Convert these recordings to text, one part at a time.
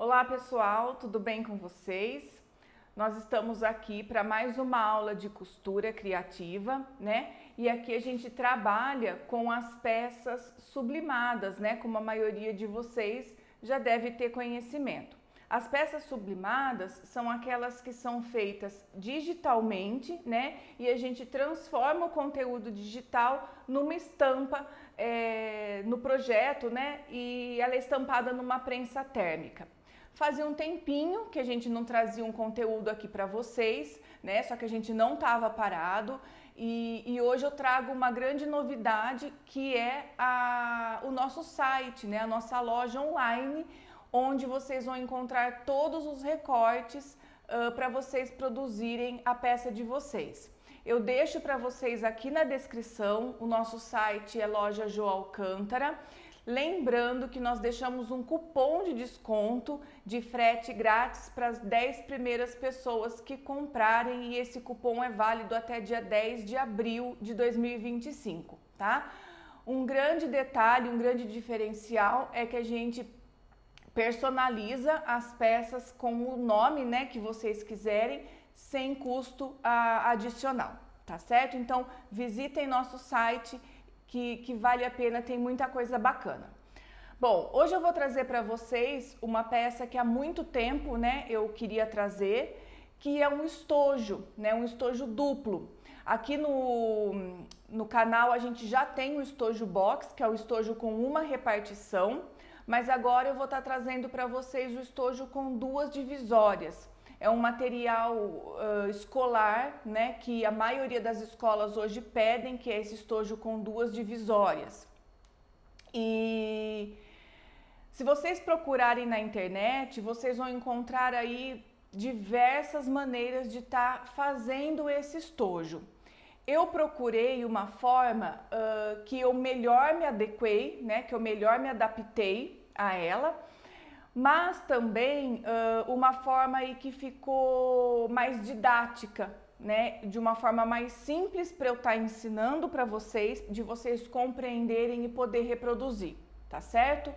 Olá pessoal, tudo bem com vocês? Nós estamos aqui para mais uma aula de costura criativa, né? E aqui a gente trabalha com as peças sublimadas, né? Como a maioria de vocês já deve ter conhecimento. As peças sublimadas são aquelas que são feitas digitalmente, né? E a gente transforma o conteúdo digital numa estampa no projeto, né? E ela é estampada numa prensa térmica. Fazia um tempinho que a gente não trazia um conteúdo aqui para vocês, né? Só que a gente não estava parado e hoje eu trago uma grande novidade que é o nosso site, né? A nossa loja online, onde vocês vão encontrar todos os recortes para vocês produzirem a peça de vocês. Eu deixo para vocês aqui na descrição, o nosso site é Loja Jô Alcântara. Lembrando que nós deixamos um cupom de desconto de frete grátis para as 10 primeiras pessoas que comprarem e esse cupom é válido até dia 10 de abril de 2025, tá? Um grande detalhe, um grande diferencial é que a gente personaliza as peças com o nome, né, que vocês quiserem, sem custo adicional, tá certo? Então, visitem nosso site que vale a pena, tem muita coisa bacana. Bom, hoje eu vou trazer para vocês uma peça que há muito tempo, né, eu queria trazer, que é um estojo, né, um estojo duplo. Aqui no canal a gente já tem o estojo box, que é o estojo com uma repartição, mas agora eu vou estar trazendo para vocês o estojo com duas divisórias. É um material escolar, né, que a maioria das escolas hoje pedem, que é esse estojo com duas divisórias. E se vocês procurarem na internet, vocês vão encontrar aí diversas maneiras de estar fazendo esse estojo. Eu procurei uma forma que eu melhor me adequei, né, que eu melhor me adaptei a ela, mas também uma forma aí que ficou mais didática, né? De uma forma mais simples para eu estar ensinando para vocês, de vocês compreenderem e poder reproduzir, tá certo?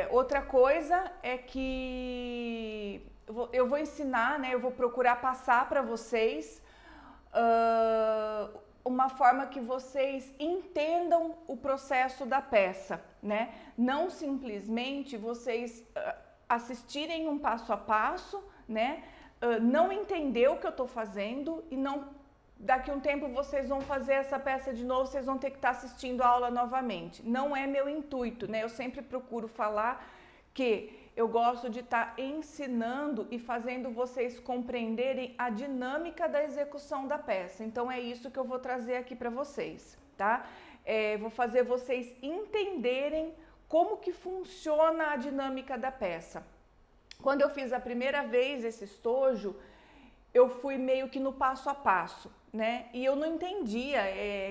Outra coisa é que eu vou ensinar, né? Eu vou procurar passar para vocês uma forma que vocês entendam o processo da peça, né? Não simplesmente vocês assistirem um passo a passo, né? Não entender o que eu estou fazendo e não daqui a um tempo vocês vão fazer essa peça de novo, vocês vão ter que estar assistindo a aula novamente. Não é meu intuito, né? Eu sempre procuro falar que eu gosto de estar ensinando e fazendo vocês compreenderem a dinâmica da execução da peça. Então é isso que eu vou trazer aqui para vocês, tá? Vou fazer vocês entenderem como que funciona a dinâmica da peça. Quando eu fiz a primeira vez esse estojo, eu fui meio que no passo a passo, né? E eu não entendia,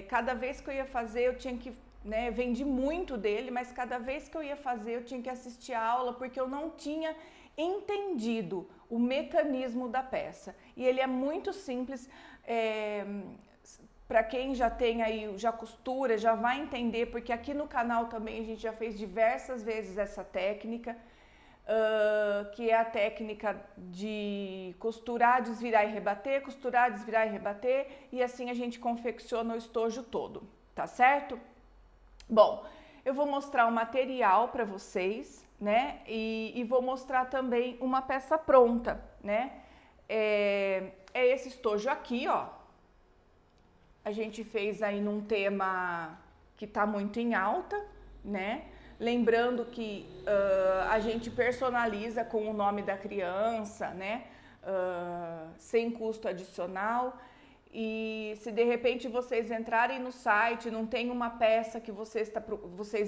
cada vez que eu ia fazer eu tinha que, né, vendi muito dele, mas cada vez que eu ia fazer eu tinha que assistir a aula porque eu não tinha entendido o mecanismo da peça. E ele é muito simples, para quem já tem aí, já costura, já vai entender, porque aqui no canal também a gente já fez diversas vezes essa técnica, que é a técnica de costurar, desvirar e rebater, costurar, desvirar e rebater, e assim a gente confecciona o estojo todo, tá certo? Bom, eu vou mostrar o material para vocês, né? E vou mostrar também uma peça pronta, né? É esse estojo aqui, ó. A gente fez aí num tema que tá muito em alta, né? Lembrando que a gente personaliza com o nome da criança, né? Sem custo adicional. E se de repente vocês entrarem no site, não tem uma peça que vocês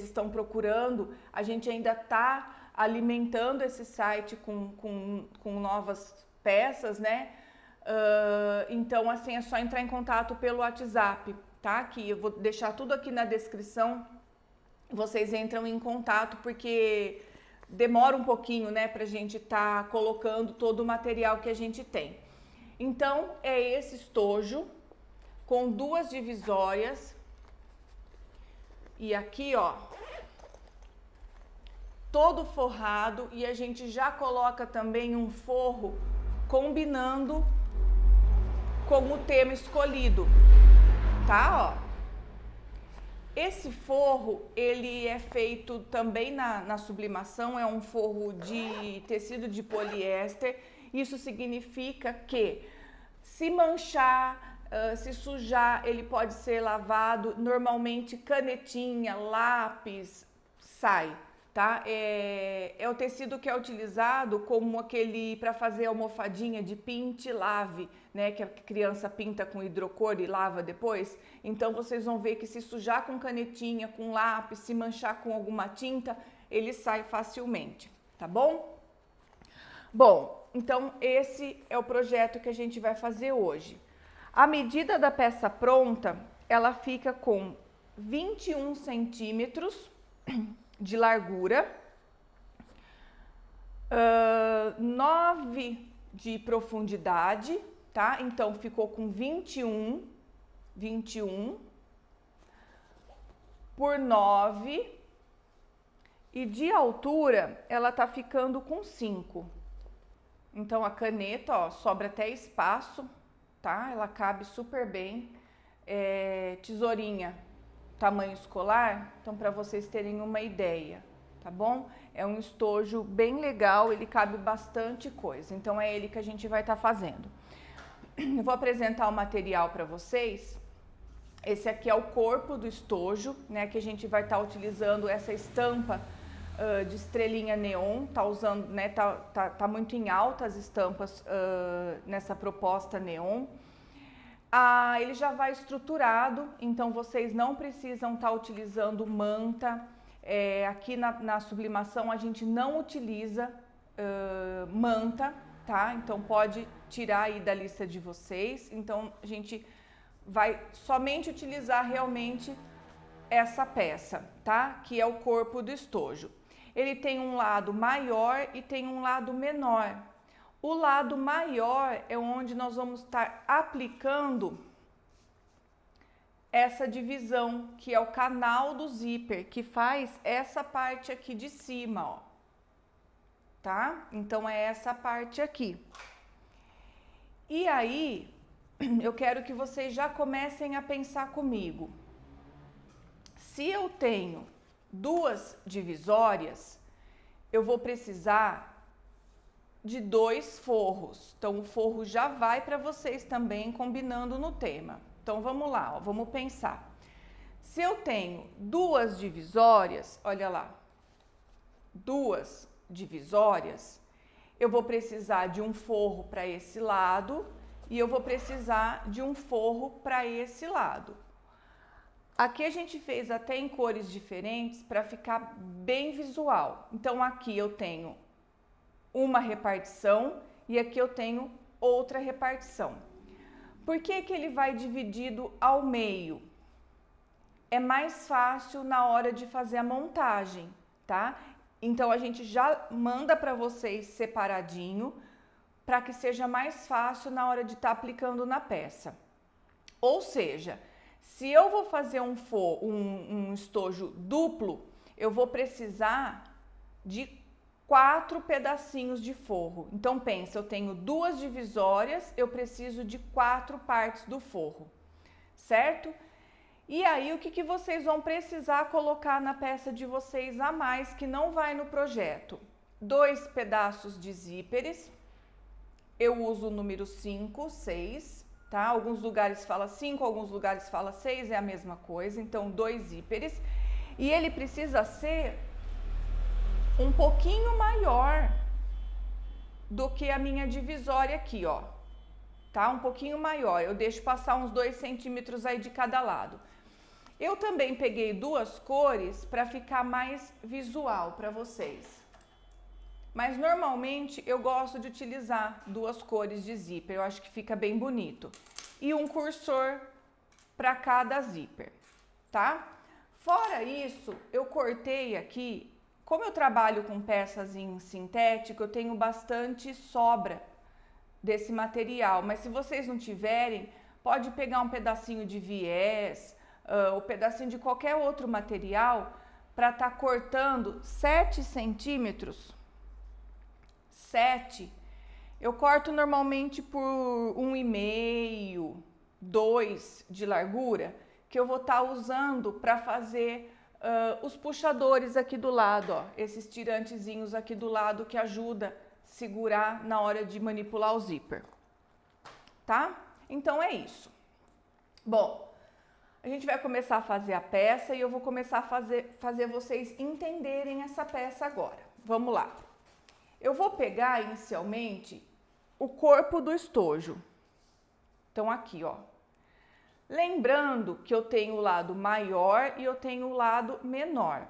estão procurando, a gente ainda está alimentando esse site com novas peças, né? Então, assim, é só entrar em contato pelo WhatsApp, tá? Que eu vou deixar tudo aqui na descrição, vocês entram em contato, porque demora um pouquinho, né, pra gente estar colocando todo o material que a gente tem. Então, é esse estojo com duas divisórias. E aqui, ó, todo forrado, e a gente já coloca também um forro combinando com o tema escolhido, tá? Ó. Esse forro, ele é feito também na sublimação, é um forro de tecido de poliéster. Isso significa que se manchar, se sujar, ele pode ser lavado. Normalmente canetinha, lápis, sai, tá? É o tecido que é utilizado como aquele para fazer almofadinha de pinte e lave, né? Que a criança pinta com hidrocor e lava depois. Então vocês vão ver que se sujar com canetinha, com lápis, se manchar com alguma tinta, ele sai facilmente, tá bom? Bom, então esse é o projeto que a gente vai fazer hoje. A medida da peça pronta, ela fica com 21 centímetros de largura, 9 de profundidade, tá? Então ficou com 21 por 9, e de altura ela tá ficando com 5. Então a caneta, ó, sobra até espaço, tá? Ela cabe super bem. Tesourinha tamanho escolar, então para vocês terem uma ideia, tá bom? É um estojo bem legal, ele cabe bastante coisa, então é ele que a gente vai estar fazendo. Eu vou apresentar o material para vocês. Esse aqui é o corpo do estojo, né? Que a gente vai estar utilizando essa estampa de estrelinha neon, tá usando, né? Tá muito em alta as estampas nessa proposta neon. Ele já vai estruturado, então vocês não precisam estar utilizando manta. Aqui na sublimação a gente não utiliza manta, tá? Então pode tirar aí da lista de vocês. Então a gente vai somente utilizar realmente essa peça, tá? Que é o corpo do estojo. Ele tem um lado maior e tem um lado menor. O lado maior é onde nós vamos estar aplicando essa divisão, que é o canal do zíper, que faz essa parte aqui de cima, ó. Tá? Então é essa parte aqui. E aí, eu quero que vocês já comecem a pensar comigo. Se eu tenho 2 divisórias, eu vou precisar de 2 forros. Então o forro já vai para vocês também combinando no tema. Então vamos lá, ó, vamos pensar. Se eu tenho 2 divisórias, olha lá, 2 divisórias, eu vou precisar de um forro para esse lado e eu vou precisar de um forro para esse lado. Aqui a gente fez até em cores diferentes para ficar bem visual. Então aqui eu tenho uma repartição e aqui eu tenho outra repartição. Por que que ele vai dividido ao meio? É mais fácil na hora de fazer a montagem, tá? Então a gente já manda para vocês separadinho, para que seja mais fácil na hora de estar aplicando na peça. Ou seja, se eu vou fazer um estojo duplo, eu vou precisar de 4 pedacinhos de forro. Então pensa, eu tenho 2 divisórias, eu preciso de 4 partes do forro, certo? E aí o que vocês vão precisar colocar na peça de vocês a mais que não vai no projeto? 2 pedaços de zíperes. Eu uso o número 5, 6, tá? Alguns lugares fala 5, alguns lugares fala 6, é a mesma coisa. Então 2 zíperes. E ele precisa ser um pouquinho maior do que a minha divisória aqui, ó, tá? Um pouquinho maior, eu deixo passar uns 2 centímetros aí de cada lado. Eu também peguei 2 cores para ficar mais visual para vocês. Mas normalmente eu gosto de utilizar 2 cores de zíper, eu acho que fica bem bonito. E um cursor para cada zíper, tá? Fora isso, eu cortei aqui. Como eu trabalho com peças em sintético, eu tenho bastante sobra desse material. Mas se vocês não tiverem, pode pegar um pedacinho de viés, ou pedacinho de qualquer outro material para estar cortando 7 centímetros. 7. Eu corto normalmente por 1,5, 2 de largura, que eu vou estar usando para fazer os puxadores aqui do lado, ó, esses tirantezinhos aqui do lado que ajuda a segurar na hora de manipular o zíper, tá? Então é isso. Bom, a gente vai começar a fazer a peça e eu vou começar a fazer vocês entenderem essa peça agora. Vamos lá. Eu vou pegar inicialmente o corpo do estojo. Então aqui, ó. Lembrando que eu tenho o lado maior e eu tenho o lado menor.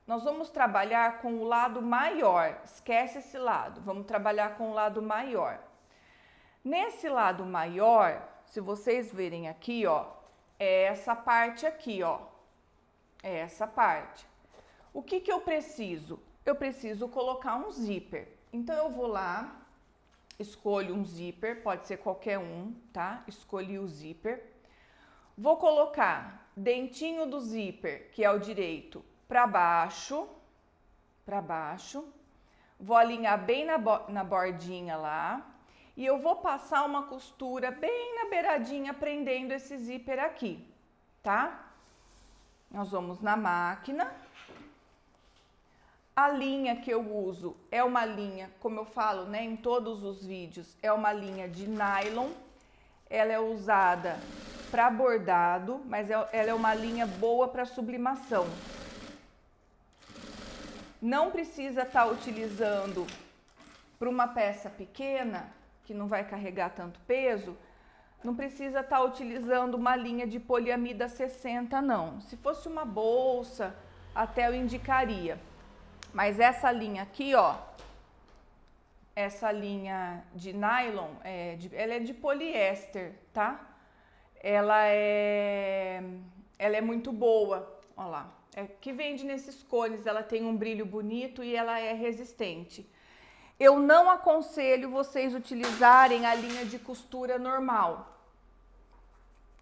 Nós vamos trabalhar com o lado maior, esquece esse lado, vamos trabalhar com o lado maior. Nesse lado maior, se vocês verem aqui, ó, é essa parte aqui, ó, é essa parte. O que que eu preciso? Eu preciso colocar um zíper. Então eu vou lá, escolho um zíper, pode ser qualquer um, tá? Escolhi o zíper. Vou colocar dentinho do zíper, que é o direito, para baixo. Vou alinhar bem na bordinha lá. E eu vou passar uma costura bem na beiradinha, prendendo esse zíper aqui, tá? Nós vamos na máquina. A linha que eu uso é uma linha, como eu falo, né, em todos os vídeos, é uma linha de nylon. Ela é usada para bordado, mas ela é uma linha boa para sublimação. Não precisa estar utilizando para uma peça pequena, que não vai carregar tanto peso, não precisa estar utilizando uma linha de poliamida 60, não. Se fosse uma bolsa, até eu indicaria. Mas essa linha aqui, ó, essa linha de nylon, ela é de poliéster, tá? Ela é muito boa, ó lá. Que vende nesses cones, ela tem um brilho bonito e ela é resistente. Eu não aconselho vocês utilizarem a linha de costura normal.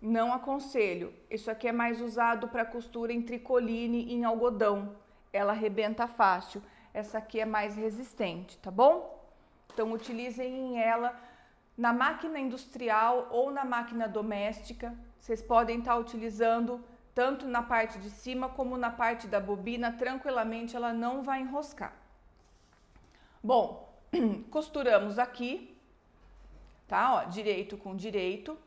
Não aconselho. Isso aqui é mais usado para costura em tricoline, em algodão. Ela arrebenta fácil. Essa aqui é mais resistente, tá bom? Então utilizem ela na máquina industrial ou na máquina doméstica. Vocês podem estar utilizando tanto na parte de cima como na parte da bobina. Tranquilamente ela não vai enroscar. Bom, costuramos aqui, tá? Ó, direito com direito.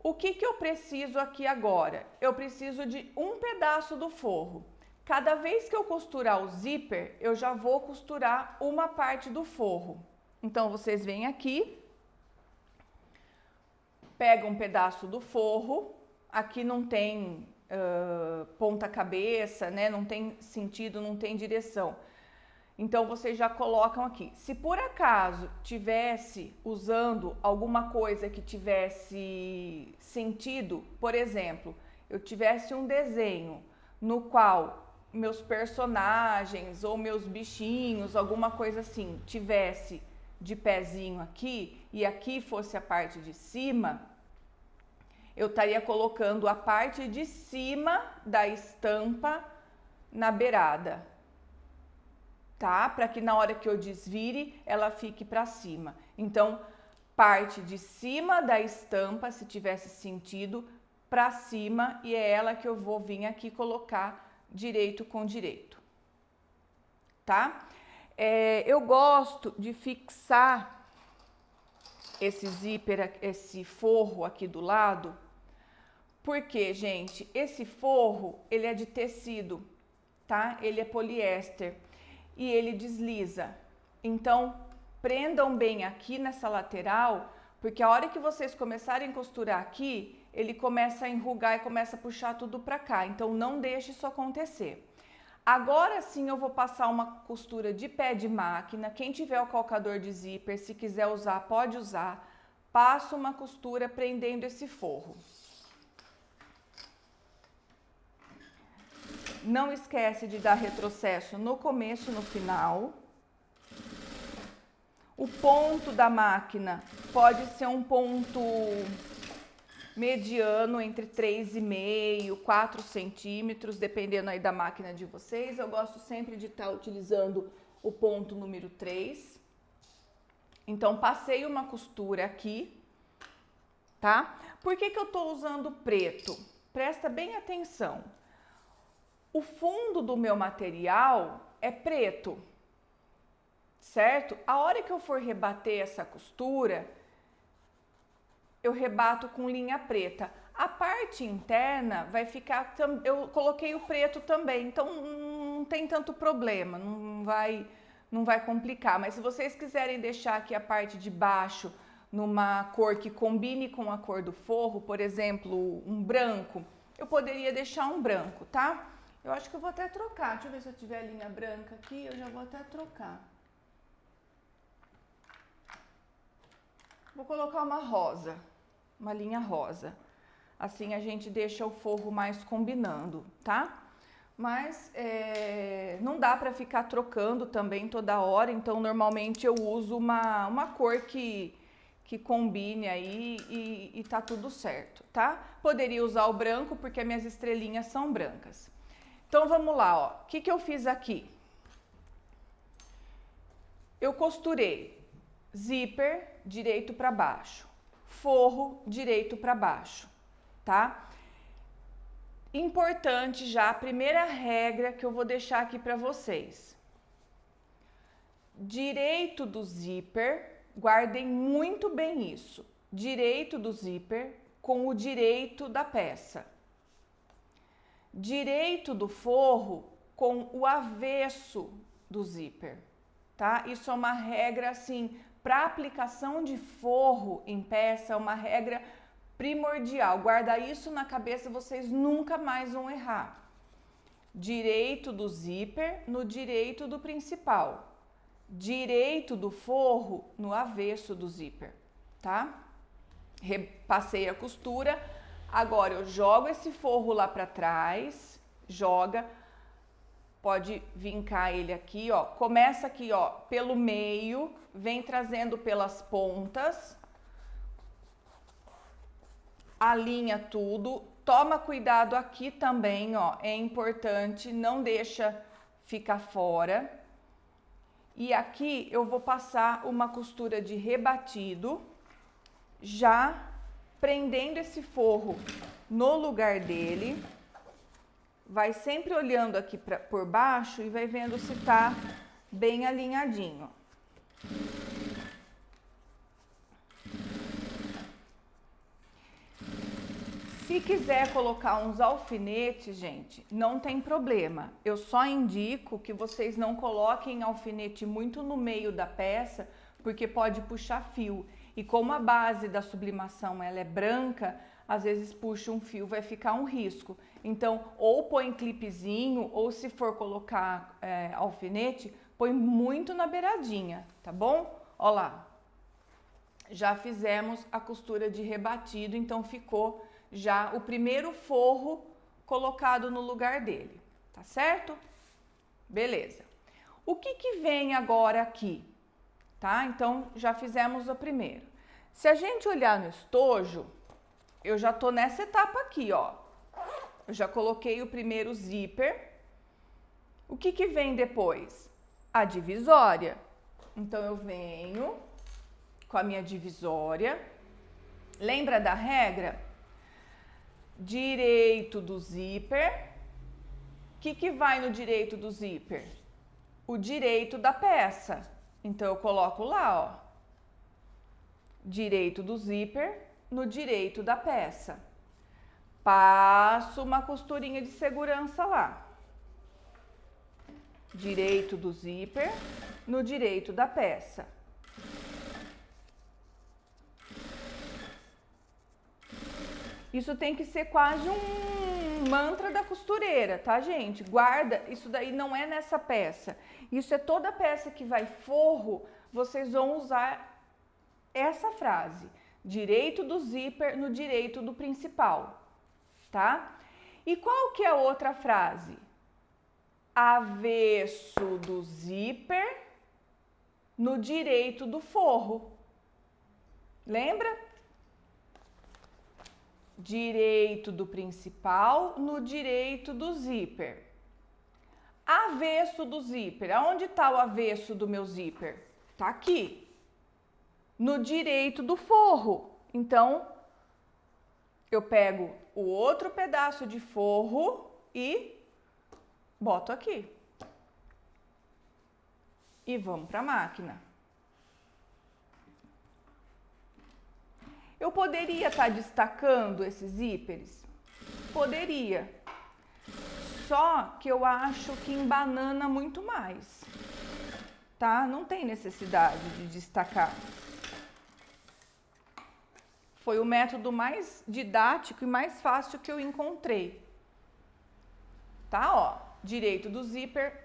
O que que eu preciso aqui agora? Eu preciso de um pedaço do forro. Cada vez que eu costurar o zíper, eu já vou costurar uma parte do forro. Então, vocês vêm aqui, pegam um pedaço do forro. Aqui não tem ponta-cabeça, né? Não tem sentido, não tem direção. Então, vocês já colocam aqui. Se por acaso tivesse usando alguma coisa que tivesse sentido, por exemplo, eu tivesse um desenho no qual meus personagens ou meus bichinhos, alguma coisa assim, tivesse de pezinho aqui e aqui fosse a parte de cima, eu estaria colocando a parte de cima da estampa na beirada, tá? Para que na hora que eu desvire, ela fique para cima. Então, parte de cima da estampa, se tivesse sentido, para cima, e é ela que eu vou vir aqui colocar direito com direito, tá? Eu gosto de fixar esse zíper, esse forro aqui do lado, porque, gente, esse forro, ele é de tecido, tá? Ele é poliéster e ele desliza. Então, prendam bem aqui nessa lateral, porque a hora que vocês começarem a costurar aqui, ele começa a enrugar e começa a puxar tudo para cá. Então, não deixe isso acontecer. Agora sim, eu vou passar uma costura de pé de máquina. Quem tiver o calcador de zíper, se quiser usar, pode usar. Passo uma costura prendendo esse forro. Não esquece de dar retrocesso no começo e no final. O ponto da máquina pode ser um ponto mediano entre 3,5 e 4 centímetros, dependendo aí da máquina de vocês. Eu gosto sempre de estar utilizando o ponto número 3. Então, passei uma costura aqui, tá? Por que que eu tô usando preto? Presta bem atenção. O fundo do meu material é preto, certo? A hora que eu for rebater essa costura, eu rebato com linha preta. A parte interna vai ficar, eu coloquei o preto também, então não tem tanto problema, não vai complicar. Mas se vocês quiserem deixar aqui a parte de baixo numa cor que combine com a cor do forro, por exemplo, um branco, eu poderia deixar um branco, tá? Eu acho que eu vou até trocar. Deixa eu ver se eu tiver a linha branca aqui, eu já vou até trocar. Vou colocar uma rosa, uma linha rosa. Assim a gente deixa o forro mais combinando, tá? Mas não dá para ficar trocando também toda hora, então normalmente eu uso uma cor que combine aí e tá tudo certo, tá? Poderia usar o branco porque minhas estrelinhas são brancas. Então vamos lá, ó. O que eu fiz aqui? Eu costurei zíper direito para baixo, forro direito para baixo, tá? Importante já, a primeira regra que eu vou deixar aqui para vocês. Direito do zíper, guardem muito bem isso. Direito do zíper com o direito da peça. Direito do forro com o avesso do zíper, tá? Isso é uma regra assim, para aplicação de forro em peça, é uma regra primordial. Guarda isso na cabeça, vocês nunca mais vão errar. Direito do zíper no direito do principal. Direito do forro no avesso do zíper, tá? Repassei a costura. Agora eu jogo esse forro lá para trás, joga, pode vincar ele aqui, ó. Começa aqui, ó, pelo meio, vem trazendo pelas pontas, alinha tudo. Toma cuidado aqui também, ó, é importante, não deixa ficar fora. E aqui eu vou passar uma costura de rebatido, já prendendo esse forro no lugar dele. Vai sempre olhando aqui por baixo e vai vendo se tá bem alinhadinho. Se quiser colocar uns alfinetes, gente, não tem problema. Eu só indico que vocês não coloquem alfinete muito no meio da peça, porque pode puxar fio. E como a base da sublimação ela é branca, às vezes puxa um fio, vai ficar um risco. Então, ou põe clipezinho, ou se for colocar alfinete, põe muito na beiradinha, tá bom? Ó lá, já fizemos a costura de rebatido, então ficou já o primeiro forro colocado no lugar dele, tá certo? Beleza. O que vem agora aqui? Tá? Então, já fizemos o primeiro. Se a gente olhar no estojo, eu já tô nessa etapa aqui, ó. Eu já coloquei o primeiro zíper. O que vem depois? A divisória. Então, eu venho com a minha divisória. Lembra da regra? Direito do zíper. O que vai no direito do zíper? O direito da peça. Então, eu coloco lá, ó. Direito do zíper no direito da peça. Passo uma costurinha de segurança lá. Direito do zíper no direito da peça. Isso tem que ser quase um mantra da costureira, tá, gente? Guarda, isso daí não é nessa peça. Isso é toda peça que vai forro, vocês vão usar essa frase. Direito do zíper no direito do principal, tá? E qual que é a outra frase? Avesso do zíper no direito do forro. Lembra? direito do principal no direito do zíper. Avesso do zíper. Aonde está o avesso do meu zíper? Está aqui, no direito do forro. Então, eu pego o outro pedaço de forro e boto aqui. E vamos para a máquina. Eu poderia estar destacando esses zíperes? Poderia. Só que eu acho que embanana muito mais, tá? Não tem necessidade de destacar. Foi o método mais didático e mais fácil que eu encontrei. Tá, ó, direito do zíper,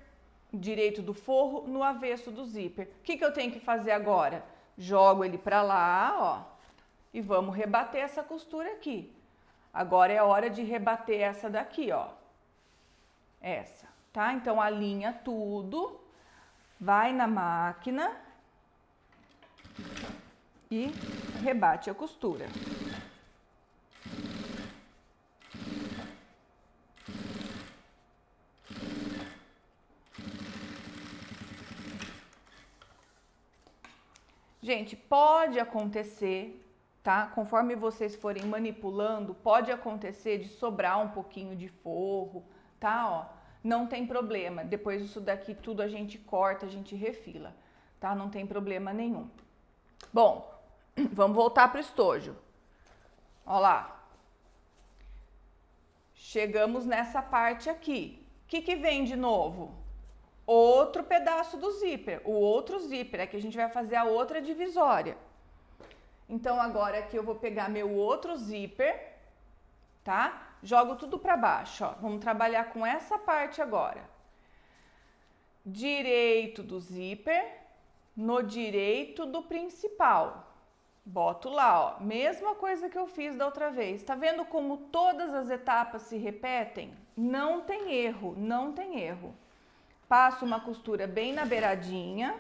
direito do forro no avesso do zíper. O que eu tenho que fazer agora? Jogo ele para lá, ó, e vamos rebater essa costura aqui. Agora é hora de rebater essa daqui, ó. Essa, tá? Então, alinha tudo, vai na máquina e rebate a costura. Gente, pode acontecer, tá? Conforme vocês forem manipulando, pode acontecer de sobrar um pouquinho de forro, tá? Ó, não tem problema. Depois disso daqui tudo a gente corta, a gente refila, tá? Não tem problema nenhum. Bom, vamos voltar para o estojo. Ó lá. Chegamos nessa parte aqui. O que vem de novo? Outro pedaço do zíper, o outro zíper, é que a gente vai fazer a outra divisória. Então, agora aqui eu vou pegar meu outro zíper, tá? Jogo tudo para baixo, ó. Vamos trabalhar com essa parte agora. Direito do zíper no direito do principal. Boto lá, ó. Mesma coisa que eu fiz da outra vez. Tá vendo como todas as etapas se repetem? Não tem erro, não tem erro. Passo uma costura bem na beiradinha.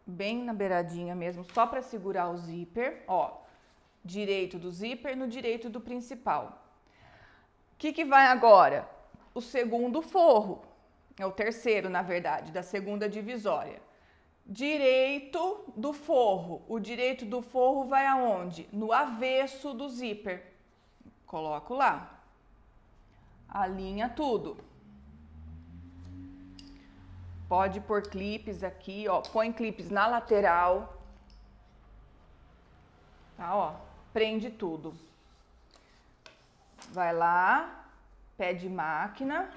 Bem na beiradinha mesmo, só para segurar o zíper, ó. Direito do zíper no direito do principal. O que vai agora? O segundo forro. É o terceiro, na verdade, da segunda divisória. Direito do forro. O direito do forro vai aonde? No avesso do zíper. Coloco lá. Alinha tudo. Pode pôr clipes aqui, ó. Põe clipes na lateral. Tá, ó. Prende tudo. Vai lá, pé de máquina.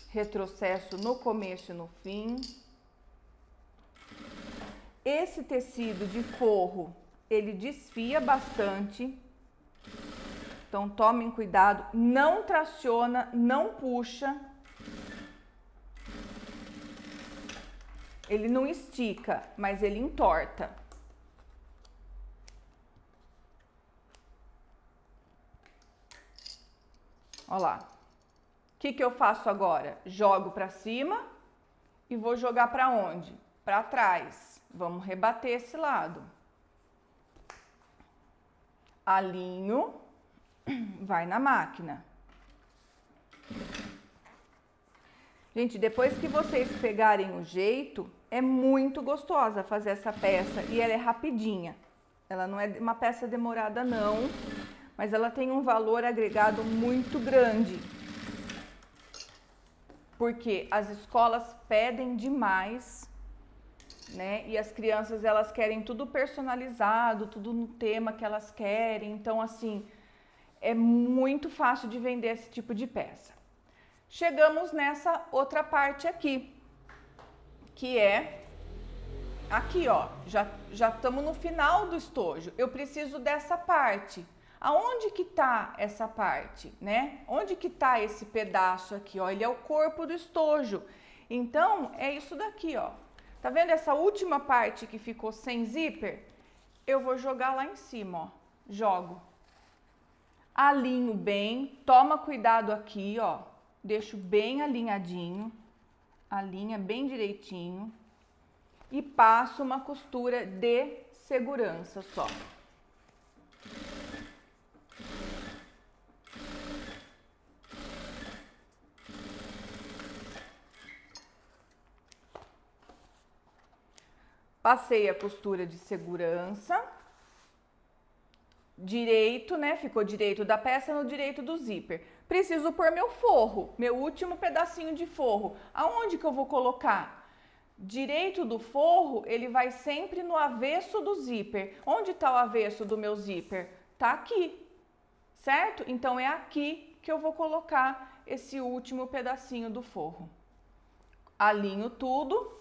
Retrocesso no começo e no fim. Esse tecido de forro, ele desfia bastante. Então, tomem cuidado. Não traciona, não puxa. Ele não estica, mas ele entorta. Olha lá. O que eu faço agora? Jogo para cima e vou jogar para onde? Para trás. Vamos rebater esse lado. Alinho, vai na máquina. Gente, depois que vocês pegarem o jeito, é muito gostosa fazer essa peça e ela é rapidinha. Ela não é uma peça demorada não, mas ela tem um valor agregado muito grande. Porque as escolas pedem demais, né? E as crianças, elas querem tudo personalizado, tudo no tema que elas querem. Então, assim, é muito fácil de vender esse tipo de peça. Chegamos nessa outra parte aqui, que é aqui, ó. Já estamos no final do estojo. Eu preciso dessa parte. Aonde que tá essa parte, né? Onde que tá esse pedaço aqui, ó? Ele é o corpo do estojo. Então, é isso daqui, ó. Tá vendo essa última parte que ficou sem zíper? Eu vou jogar lá em cima, ó. Jogo. Alinho bem, toma cuidado aqui, ó. deixo bem alinhadinho, alinha bem direitinho e passo uma costura de segurança só. Passei a costura de segurança, direito, né? Ficou direito da peça no direito do zíper. Preciso pôr meu forro, meu último pedacinho de forro. Aonde que eu vou colocar? Direito do forro, ele vai sempre no avesso do zíper. Onde está o avesso do meu zíper? Tá aqui, certo? Então é aqui que eu vou colocar esse último pedacinho do forro. Alinho tudo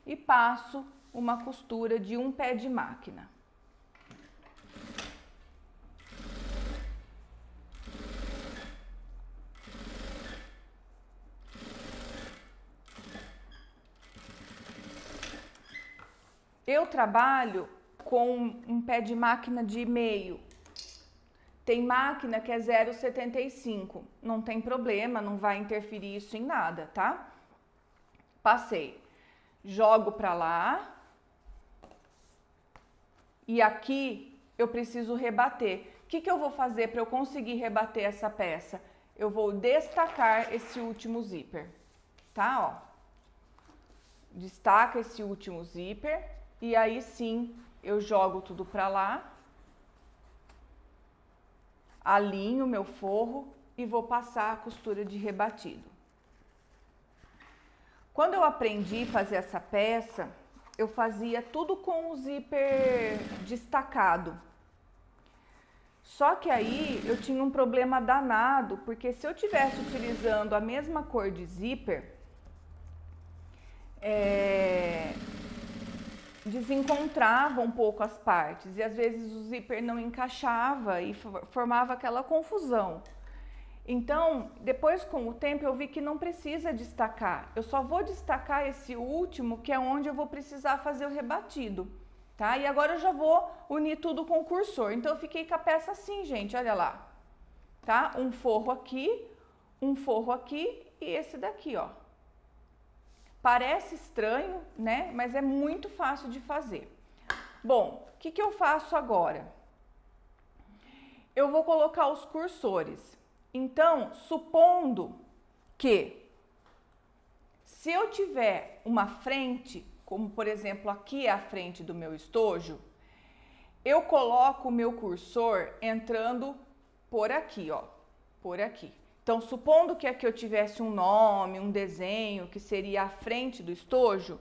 e passo uma costura de um pé de máquina. Eu trabalho com um pé de máquina de meio. Tem máquina que é 0,75. Não tem problema, não vai interferir isso em nada, tá? Passei. Jogo pra lá. E aqui eu preciso rebater. O que eu vou fazer para eu conseguir rebater essa peça? Eu vou destacar esse último zíper, tá? Ó. Destaca esse último zíper e aí sim eu jogo tudo pra lá. Alinho meu forro e vou passar a costura de rebatido. Quando eu aprendi a fazer essa peça, eu fazia tudo com o zíper destacado. Só que aí eu tinha um problema danado, porque se eu estivesse utilizando a mesma cor de zíper, desencontrava um pouco as partes e às vezes o zíper não encaixava e formava aquela confusão. Então, depois com o tempo eu vi que não precisa destacar. Eu só vou destacar esse último, que é onde eu vou precisar fazer o rebatido, tá? E agora eu já vou unir tudo com o cursor. Então eu fiquei com a peça assim, gente, olha lá. Tá? Um forro aqui e esse daqui, ó. Parece estranho, né? Mas é muito fácil de fazer. Bom, o que eu faço agora? Eu vou colocar os cursores. Então, supondo que se eu tiver uma frente, como por exemplo aqui é a frente do meu estojo, eu coloco o meu cursor entrando por aqui, ó, por aqui. Então, supondo que aqui eu tivesse um nome, um desenho, que seria a frente do estojo,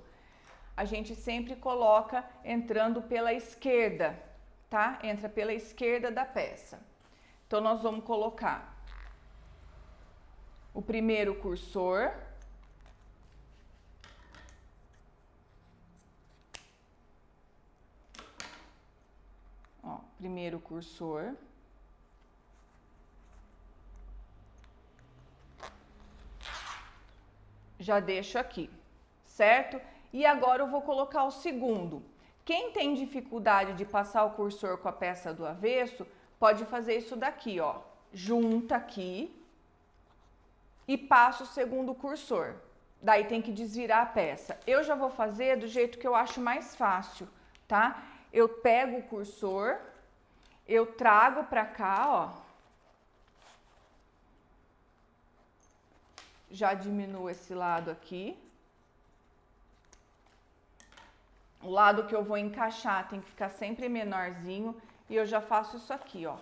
a gente sempre coloca entrando pela esquerda, tá? Entra pela esquerda da peça. Então, nós vamos colocar o primeiro cursor, ó, primeiro cursor, já deixo aqui, certo? E agora eu vou colocar o segundo. Quem tem dificuldade de passar o cursor com a peça do avesso, pode fazer isso daqui, ó, junta aqui e passo o segundo cursor. Daí tem que desvirar a peça. Eu já vou fazer do jeito que eu acho mais fácil, tá? Eu pego o cursor, eu trago pra cá, ó. Já diminuo esse lado aqui. O lado que eu vou encaixar tem que ficar sempre menorzinho e eu já faço isso aqui, ó.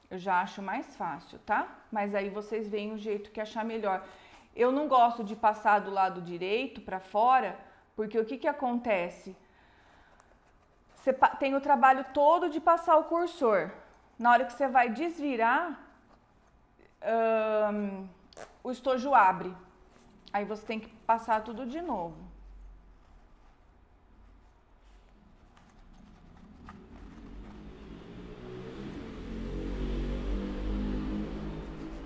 Eu já acho mais fácil, tá? Mas aí vocês veem o jeito que achar melhor. Eu não gosto de passar do lado direito para fora, porque o que acontece? Você tem o trabalho todo de passar o cursor. Na hora que você vai desvirar, o estojo abre. Aí você tem que passar tudo de novo.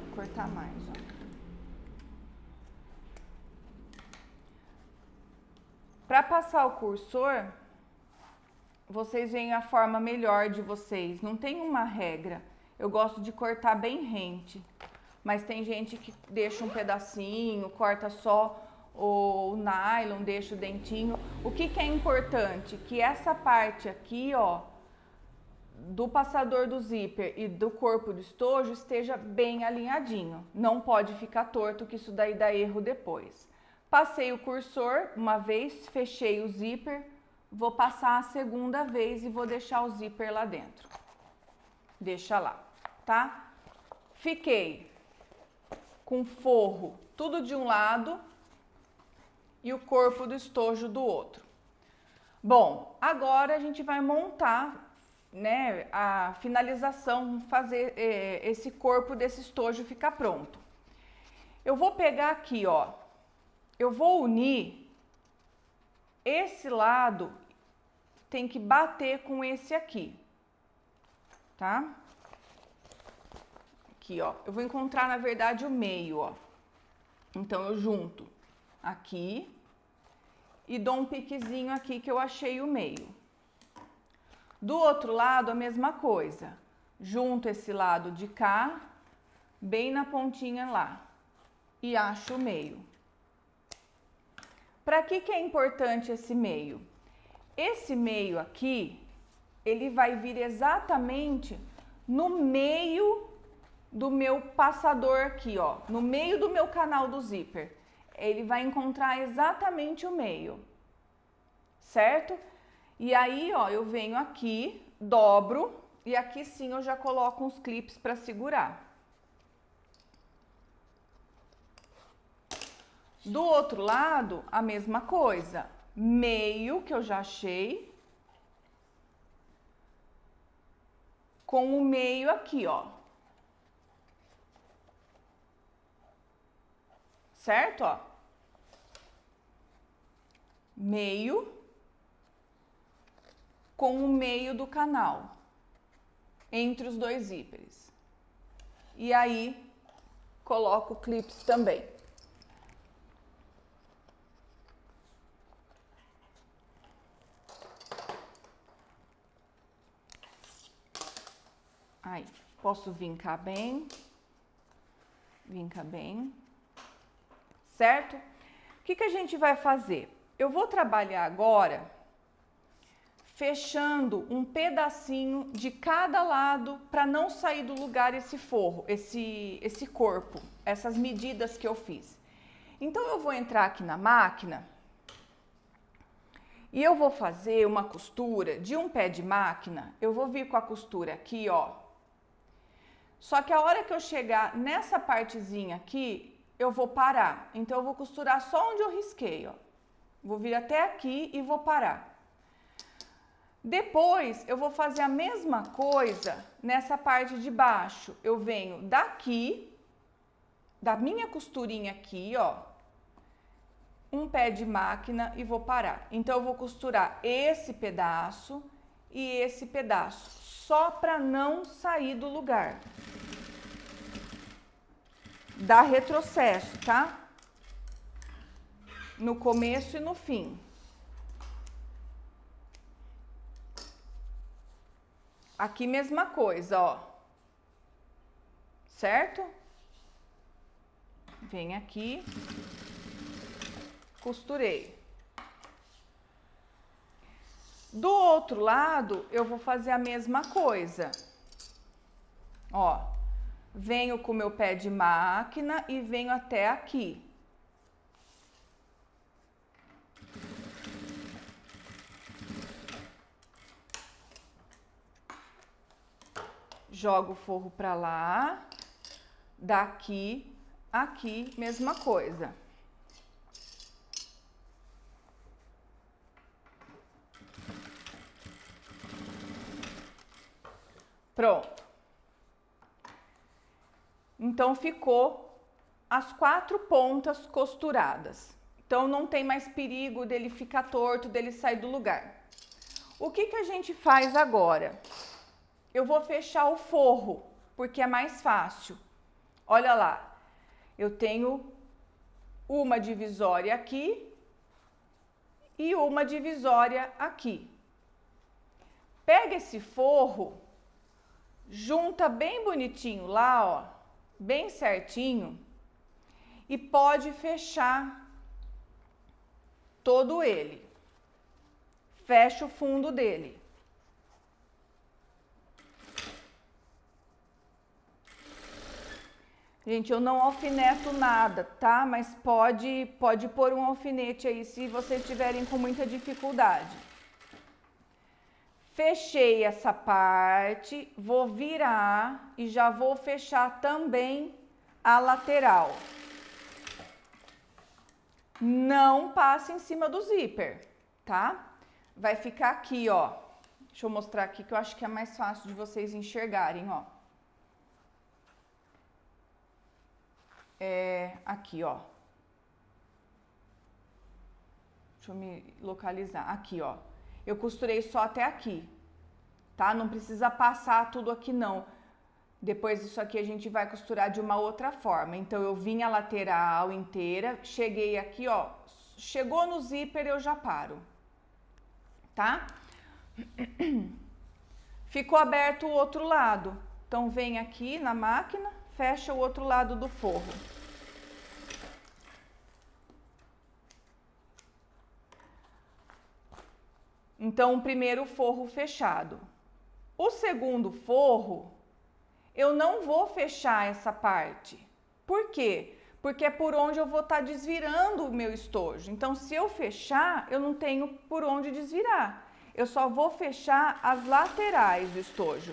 Vou cortar mais, ó. Para passar o cursor, vocês veem a forma melhor de vocês. Não tem uma regra. Eu gosto de cortar bem rente. mas tem gente que deixa um pedacinho, corta só o nylon, deixa o dentinho. O que é importante? Que essa parte aqui, ó, do passador do zíper e do corpo do estojo esteja bem alinhadinho. Não pode ficar torto, que isso daí dá erro depois. Passei o cursor uma vez, fechei o zíper, vou passar a segunda vez e vou deixar o zíper lá dentro. Deixa lá, tá? Fiquei com forro tudo de um lado e o corpo do estojo do outro. Bom, agora a gente vai montar, né, a finalização, fazer esse corpo desse estojo ficar pronto. Eu vou pegar aqui, ó, eu vou unir esse lado, tem que bater com esse aqui, tá? Aqui, ó, eu vou encontrar, na verdade, o meio, ó. Então, eu junto aqui e dou um piquezinho aqui que eu achei o meio. Do outro lado, a mesma coisa. Junto esse lado de cá, bem na pontinha lá, e acho o meio. Para que é importante esse meio? Esse meio aqui, ele vai vir exatamente no meio do meu passador aqui, ó, no meio do meu canal do zíper. Ele vai encontrar exatamente o meio, certo? E aí, ó, eu venho aqui, dobro, e aqui sim eu já coloco uns clipes para segurar. Do outro lado, a mesma coisa. Meio, que eu já achei, com o meio aqui, ó. Certo, ó? Meio com o meio do canal, entre os dois zíperes. E aí, coloco clips também. Aí, posso vincar bem, vinca bem, certo? O que a gente vai fazer? Eu vou trabalhar agora fechando um pedacinho de cada lado para não sair do lugar esse forro, esse corpo, essas medidas que eu fiz. Então, eu vou entrar aqui na máquina e eu vou fazer uma costura de um pé de máquina. Eu vou vir com a costura aqui, ó. Só que a hora que eu chegar nessa partezinha aqui, eu vou parar. Então, eu vou costurar só onde eu risquei, ó. Vou vir até aqui e vou parar. Depois, eu vou fazer a mesma coisa nessa parte de baixo. Eu venho daqui, da minha costurinha aqui, ó, um pé de máquina e vou parar. Então, eu vou costurar esse pedaço e esse pedaço, só para não sair do lugar. Dá retrocesso, tá? No começo e no fim. Aqui mesma coisa, ó. Certo? Vem aqui, costurei. Do outro lado, eu vou fazer a mesma coisa. Ó, venho com o meu pé de máquina e venho até aqui. Jogo o forro para lá, daqui, aqui, mesma coisa. Pronto. Então, ficou as 4 pontas costuradas. Então, não tem mais perigo dele ficar torto, dele sair do lugar. O que a gente faz agora? Eu vou fechar o forro, porque é mais fácil. Olha lá, eu tenho uma divisória aqui e uma divisória aqui. Pega esse forro, junta bem bonitinho lá, ó, bem certinho e pode fechar todo ele. Fecha o fundo dele. Gente, eu não alfineto nada, tá? Mas pode pôr um alfinete aí se vocês tiverem com muita dificuldade. Fechei essa parte, vou virar e já vou fechar também a lateral. Não passe em cima do zíper, tá? Vai ficar aqui, ó. Deixa eu mostrar aqui que eu acho que é mais fácil de vocês enxergarem, ó. Aqui, ó. Deixa eu me localizar. Aqui, ó. Eu costurei só até aqui, tá? Não precisa passar tudo aqui, não. Depois disso aqui a gente vai costurar de uma outra forma. Então, eu vim a lateral inteira, cheguei aqui, ó. Chegou no zíper, eu já paro, tá? Ficou aberto o outro lado. Então, vem aqui na máquina, fecha o outro lado do forro. Então, o primeiro forro fechado. O segundo forro, eu não vou fechar essa parte. Por quê? Porque é por onde eu vou estar desvirando o meu estojo. Então, se eu fechar, eu não tenho por onde desvirar. Eu só vou fechar as laterais do estojo,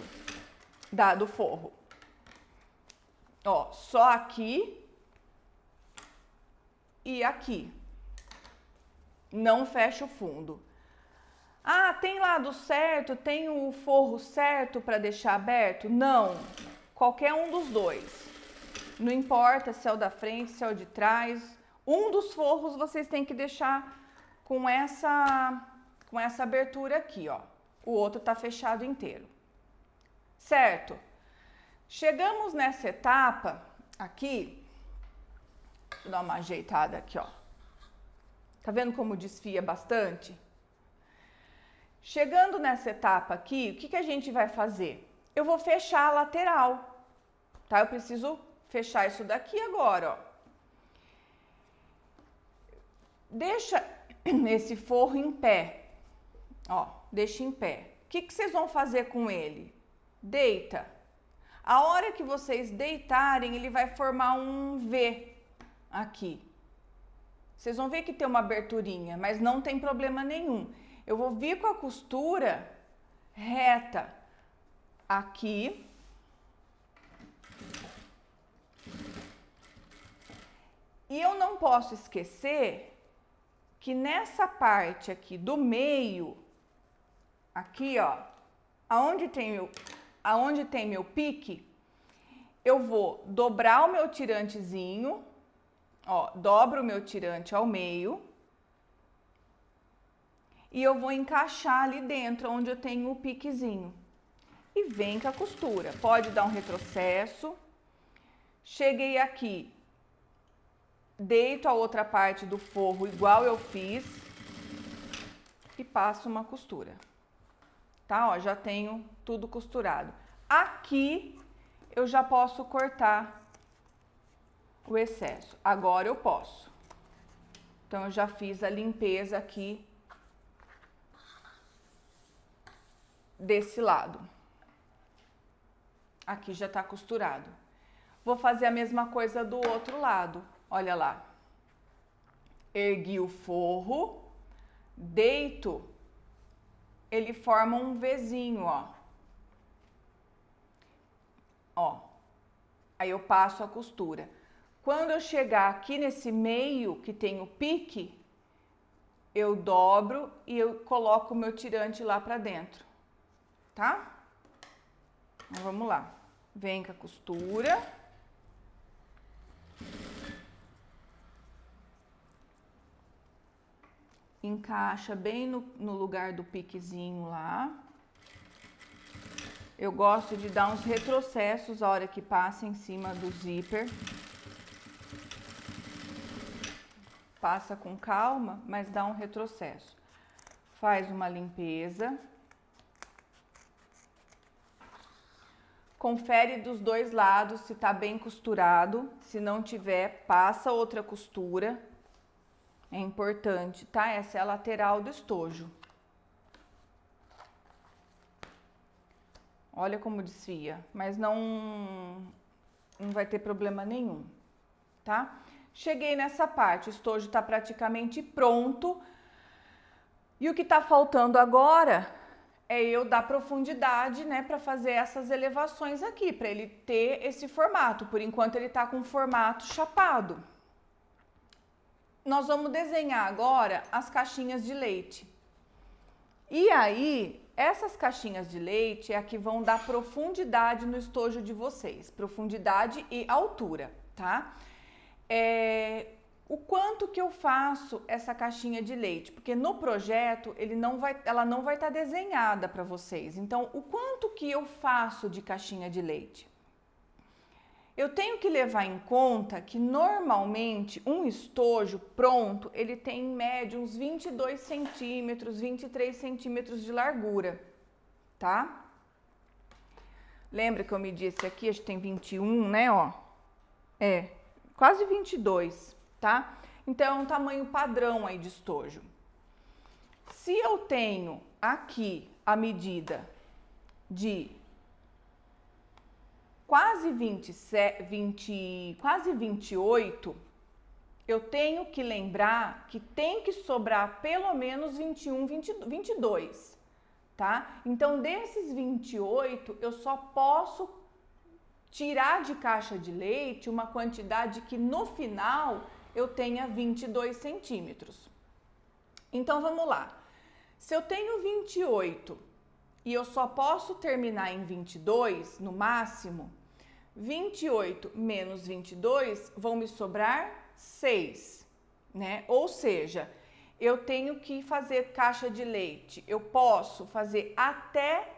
do forro. Ó, só aqui e aqui. Não fecha o fundo. Ah, tem lado certo? Tem o forro certo para deixar aberto? Não. Qualquer um dos dois. Não importa se é o da frente, se é o de trás. Um dos forros vocês têm que deixar com essa abertura aqui, ó. O outro tá fechado inteiro. Certo? Chegamos nessa etapa aqui. Deixa eu dar uma ajeitada aqui, ó. Tá vendo como desfia bastante? Chegando nessa etapa aqui, o que a gente vai fazer? Eu vou fechar a lateral, tá? Eu preciso fechar isso daqui agora, ó. Deixa esse forro em pé, ó, deixa em pé. O que vocês vão fazer com ele? Deita. A hora que vocês deitarem, ele vai formar um V aqui. Vocês vão ver que tem uma aberturinha, mas não tem problema nenhum. Eu vou vir com a costura reta aqui. E eu não posso esquecer que nessa parte aqui do meio, aqui, ó, aonde tem meu pique, eu vou dobrar o meu tirantezinho, ó, dobro o meu tirante ao meio. E eu vou encaixar ali dentro, onde eu tenho o piquezinho. E vem com a costura. Pode dar um retrocesso. Cheguei aqui. Deito a outra parte do forro igual eu fiz. E passo uma costura. Tá? Ó, já tenho tudo costurado. Aqui eu já posso cortar o excesso. Agora eu posso. Então, eu já fiz a limpeza aqui desse lado. Aqui já tá costurado. Vou fazer a mesma coisa do outro lado. Olha lá. Ergui o forro, deito, ele forma um Vzinho, ó. Ó. Aí eu passo a costura. Quando eu chegar aqui nesse meio que tem o pique, eu dobro e eu coloco o meu tirante lá pra dentro. Tá? Então, vamos lá. Vem com a costura. Encaixa bem no lugar do piquezinho lá. Eu gosto de dar uns retrocessos a hora que passa em cima do zíper. Passa com calma, mas dá um retrocesso. Faz uma limpeza. confere dos dois lados se tá bem costurado. Se não tiver, passa outra costura. É importante, tá? Essa é a lateral do estojo. Olha como desfia, mas não vai ter problema nenhum, tá? Cheguei nessa parte, o estojo tá praticamente pronto. E o que tá faltando agora é eu dar profundidade, né, para fazer essas elevações aqui, para ele ter esse formato. Por enquanto ele tá com formato chapado. Nós vamos desenhar agora as caixinhas de leite. E aí, essas caixinhas de leite é a que vão dar profundidade no estojo de vocês, profundidade e altura, tá? O quanto que eu faço essa caixinha de leite, porque no projeto ela não vai estar desenhada para vocês. Então, o quanto que eu faço de caixinha de leite? Eu tenho que levar em conta que normalmente um estojo pronto, ele tem em média uns 22 centímetros, 23 centímetros de largura, tá? Lembra que eu medi esse aqui, acho que tem 21, né, ó? Quase 22, tá? Então, é um tamanho padrão aí de estojo. Se eu tenho aqui a medida de quase 28, eu tenho que lembrar que tem que sobrar pelo menos 22, tá? Então, desses 28, eu só posso tirar de caixa de leite uma quantidade que no final eu tenha 22 centímetros. Então, vamos lá. Se eu tenho 28 e eu só posso terminar em 22, no máximo, 28 menos 22 vão me sobrar 6, né? Ou seja, eu tenho que fazer caixa de leite. Eu posso fazer até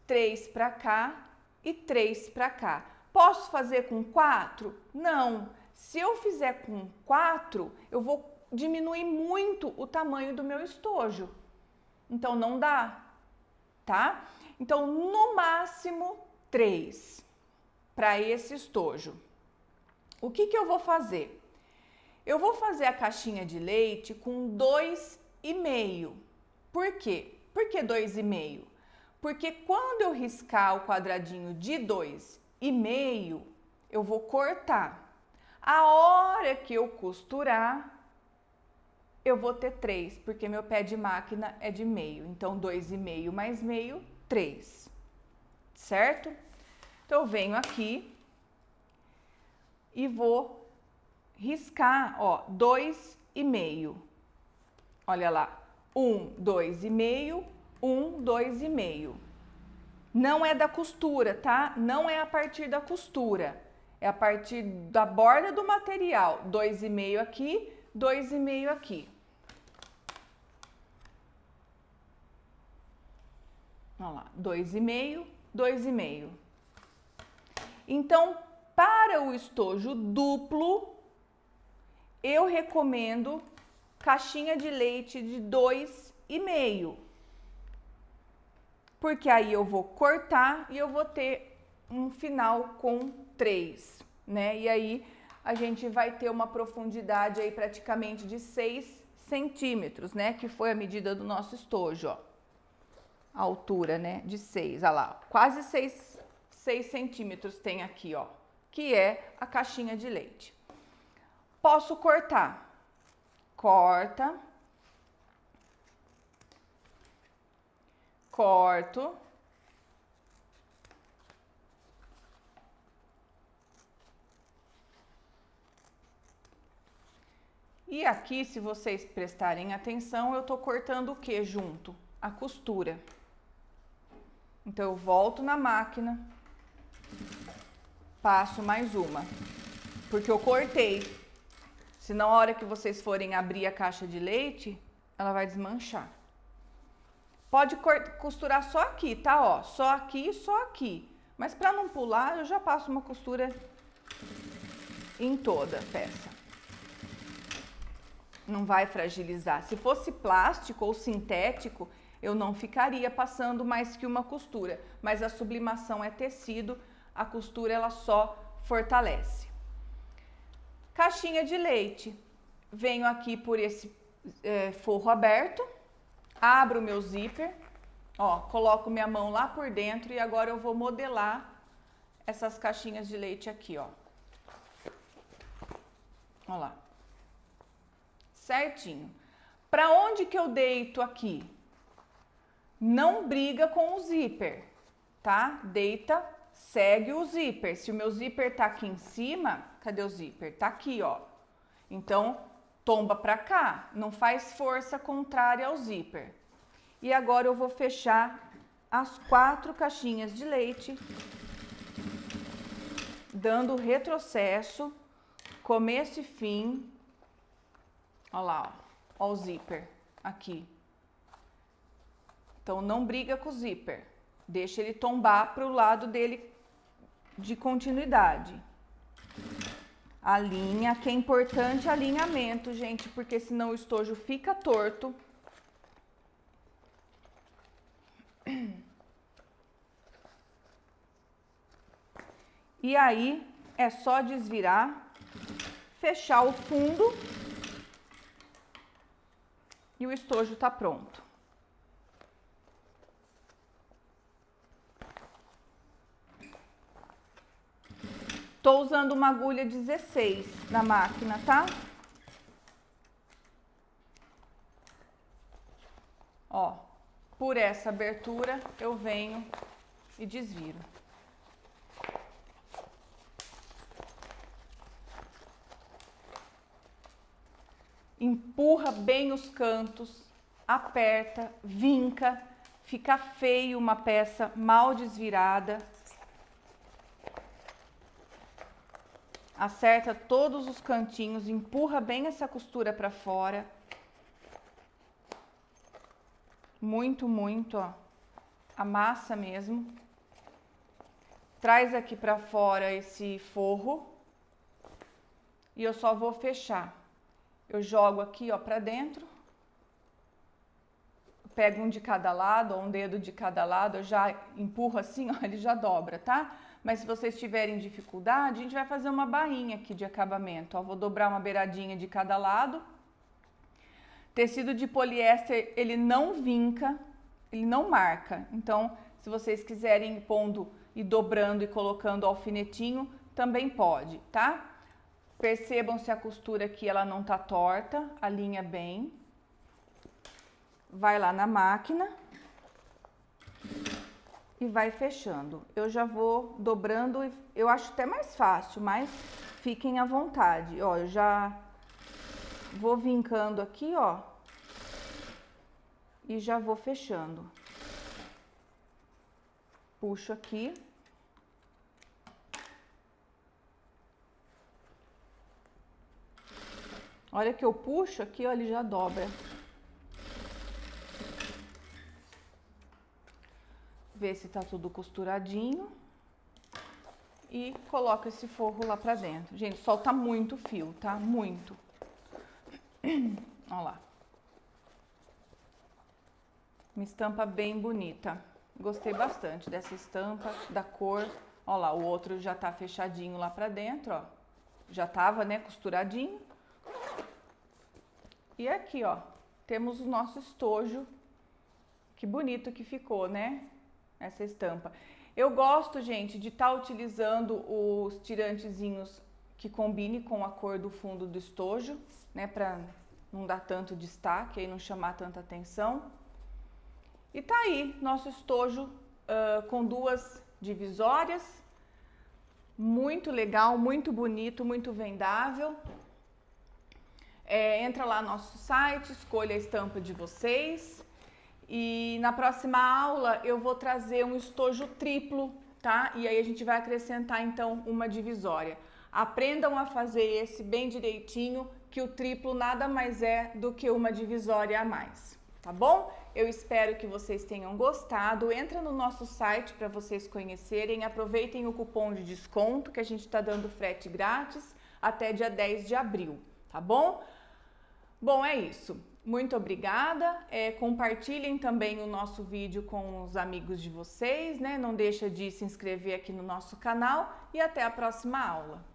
3 para cá e 3 para cá. Posso fazer com 4? Não. Se eu fizer com 4, eu vou diminuir muito o tamanho do meu estojo. Então, não dá, tá? Então, no máximo, 3 para esse estojo. O que eu vou fazer? Eu vou fazer a caixinha de leite com 2,5. Por quê? Por que 2,5? Porque quando eu riscar o quadradinho de 2,5, eu vou cortar. A hora que eu costurar, eu vou ter 3, porque meu pé de máquina é de meio. Então, 2,5 mais meio, 3. Certo? Então, eu venho aqui e vou riscar, ó, 2,5. Olha lá, 2,5, 2,5. Não é da costura, tá? Não é a partir da costura. É a partir da borda do material. 2,5 aqui, 2,5 aqui. Olha lá, 2,5, 2,5. Então, para o estojo duplo, eu recomendo caixinha de leite de 2,5. Porque aí eu vou cortar e eu vou ter um final com 3, né? E aí a gente vai ter uma profundidade aí praticamente de 6 centímetros, né? Que foi a medida do nosso estojo, ó. A altura, né? De 6, olha lá. Quase 6 centímetros tem aqui, ó. Que é a caixinha de leite. Posso cortar. Corta. Corto. E aqui, se vocês prestarem atenção, eu tô cortando o que junto? A costura. Então, eu volto na máquina, passo mais uma, porque eu cortei. Senão, a hora que vocês forem abrir a caixa de leite, ela vai desmanchar. Pode costurar só aqui, tá? Ó, só aqui e só aqui. Mas para não pular, eu já passo uma costura em toda a peça. Não vai fragilizar. Se fosse plástico ou sintético, eu não ficaria passando mais que uma costura. Mas a sublimação é tecido, a costura ela só fortalece. Caixinha de leite. Venho aqui por esse forro aberto, abro o meu zíper, ó, coloco minha mão lá por dentro e agora eu vou modelar essas caixinhas de leite aqui, ó. Ó lá. Certinho. Para onde que eu deito aqui? Não briga com o zíper, tá? Deita, segue o zíper. Se o meu zíper tá aqui em cima, cadê o zíper? Tá aqui, ó. Então, tomba para cá, não faz força contrária ao zíper. E agora eu vou fechar as 4 caixinhas de leite, dando retrocesso, começo e fim. Olha lá, ó o zíper aqui. Então não briga com o zíper, deixa ele tombar para o lado dele de continuidade. Alinha, que é importante alinhamento, gente, porque senão o estojo fica torto. E aí é só desvirar, fechar o fundo e o estojo tá pronto. Tô usando uma agulha 16 na máquina, tá? Ó, por essa abertura eu venho e desviro. Empurra bem os cantos, aperta, vinca, fica feio uma peça mal desvirada. Acerta todos os cantinhos, empurra bem essa costura para fora. Muito, muito, ó. Amassa mesmo. Traz aqui para fora esse forro. E eu só vou fechar. Eu jogo aqui, ó, para dentro. Pego um de cada lado, ou um dedo de cada lado, eu já empurro assim, ó, ele já dobra, tá? Mas se vocês tiverem dificuldade, a gente vai fazer uma bainha aqui de acabamento. Ó, vou dobrar uma beiradinha de cada lado. Tecido de poliéster, ele não vinca, ele não marca. Então, se vocês quiserem ir pondo e dobrando e colocando alfinetinho, também pode, tá? Percebam se a costura aqui ela não tá torta, alinha bem. Vai lá na máquina e vai fechando. Eu já vou dobrando, eu acho até mais fácil, mas fiquem à vontade. Ó, eu já vou vincando aqui, ó, e já vou fechando. Puxo aqui. Olha que eu puxo aqui, ó, ele já dobra. Ver se tá tudo costuradinho. E coloco esse forro lá pra dentro. Gente, solta muito fio, tá? Muito. Olha lá. Uma estampa bem bonita. Gostei bastante dessa estampa, da cor. Olha lá, o outro já tá fechadinho lá pra dentro, ó. Já tava, né, costuradinho. E aqui, ó, temos o nosso estojo. Que bonito que ficou, né? Essa estampa. Eu gosto, gente, de estar utilizando os tirantezinhos que combine com a cor do fundo do estojo, né? Pra não dar tanto destaque, aí não chamar tanta atenção. E tá aí, nosso estojo com 2 divisórias. Muito legal, muito bonito, muito vendável. Entra lá no nosso site, escolha a estampa de vocês. E na próxima aula eu vou trazer um estojo triplo, tá? E aí a gente vai acrescentar então uma divisória. Aprendam a fazer esse bem direitinho, que o triplo nada mais é do que uma divisória a mais, tá bom? Eu espero que vocês tenham gostado. Entra no nosso site para vocês conhecerem. Aproveitem o cupom de desconto que a gente está dando frete grátis até dia 10 de abril, tá bom? Bom, é isso. Muito obrigada. Compartilhem também o nosso vídeo com os amigos de vocês, né? Não deixa de se inscrever aqui no nosso canal e até a próxima aula.